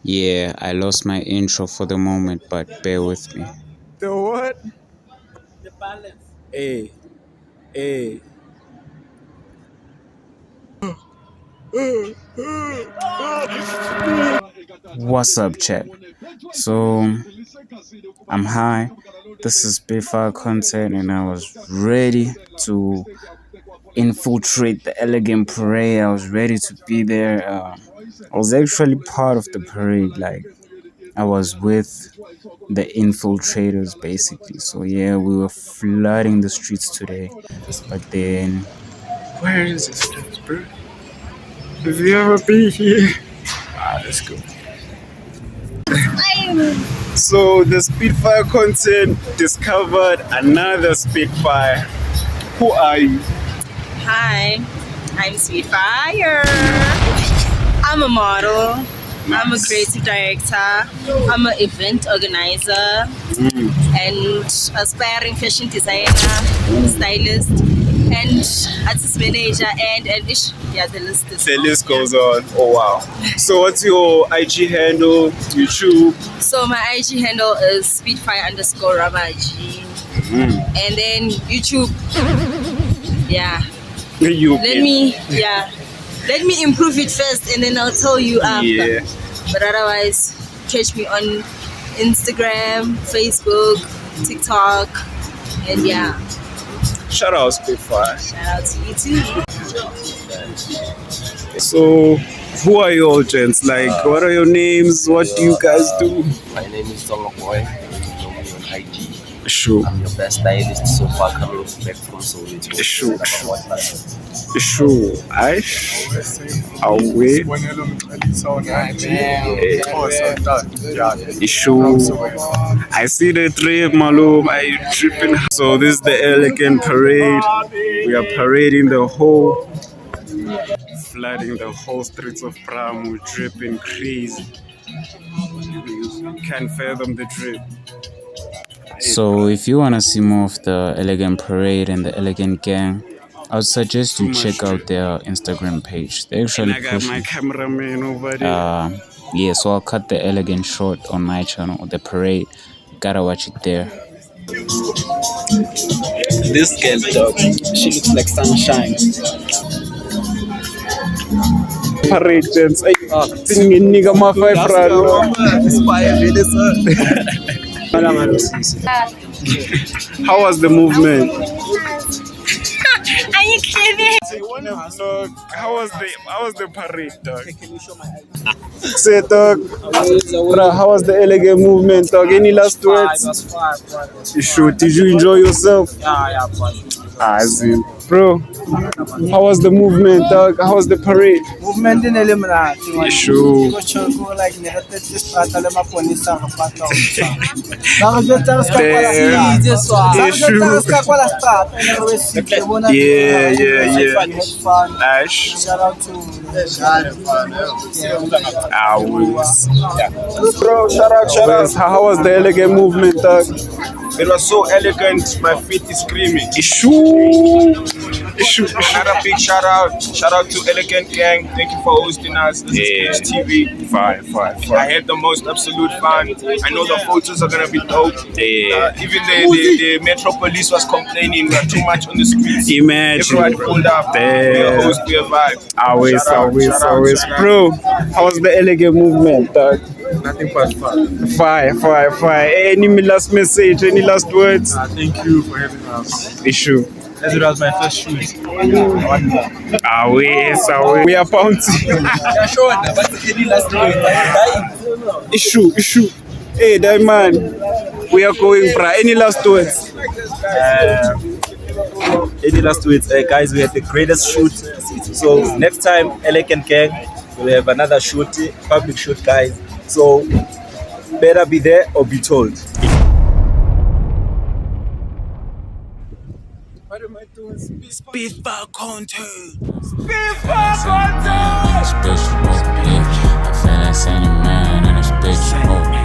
Yeah, I lost my intro for the moment, but bear with me. The what? The balance. Hey, hey. What's up, chat? So, I'm high. This is Spitfire content, and I was ready to infiltrate the elegant parade. I was ready to be there. I was actually part of the parade. Like, I was with the infiltrators, basically. So, yeah, we were flooding the streets today. But then, Where is this place, bro? Have you ever been here? Let's go. So the Spitfire content discovered another Spitfire. Who are you? Hi, I'm Spitfire. I'm a model. I'm a creative director. I'm an event organizer and aspiring fashion designer, stylist, and artist manager, and yeah, the list is The list goes on. Oh wow. So what's your IG handle, YouTube? So my IG handle is Spitfire_Ramaji. And then YouTube. Yeah. Let me improve it first, and then I'll tell you after. Yeah. But otherwise, catch me on Instagram, Facebook, TikTok, and yeah. Shout out Spitfire. Shout out to you too. So who are you all, gents? Like, what are your names? What do you guys do? My name is Tonga Boy. You know me on IG. Sure. I'm your best stylist so far coming back from Seoul. Sure. Sure. I'll wait. Sure. I see the trip, Malum. I tripping. So this is the elegant parade. We are parading flooding the whole streets of Braam. We're dripping crazy. You can't fathom the drip. so if you want to see more of the elegant parade and the elegant gang, I would suggest you check out their Instagram page. They actually I got push my it. cameraman over there. Yeah, so I'll cut the elegant short on my channel, the parade. Gotta watch it there. This girl, dog, she looks like sunshine. Parade gents. Hey, singing nigga my 5 rand. How was the movement? Are you kidding? How was the parade, dog? Say, dog. Bro, how was the elegant movement, dog? Any last words? It was fun. You sure? Did you enjoy yourself? Yeah, Azim. Bro, how was the movement, dog? How was the parade? movement in eliminate. You sure? Yeah. Ash. Shout out to Bro, shout out. How was the elegant movement, dog? It was so elegant, my feet is screaming. Issue. Another big shout out to Elegant Gang. Thank you for hosting us. This is TV. Fire. I had the most absolute fun. I know the photos are gonna be dope. Yeah. Even the Metro Police was complaining we are too much on the streets. Imagine. Everyone pulled up. Be a host, be a vibe. Always. Shout out. Bro, how was the elegant movement, dog? Nothing but fun. Fire. Any last message? Any last words? Thank you for having us. Issue. As it was my first shoot. Always. We are bouncing. Issue. Hey, that man. We are going, bro. Any last words? Any last words, guys? We had the greatest shoot. So next time, Elegant Gang, we'll have another shoot, public shoot, guys. So better be there or be told. What am I doing? Spitfire content. Bitch, oh, yeah. I feel like saying man, and it's bitch, oh.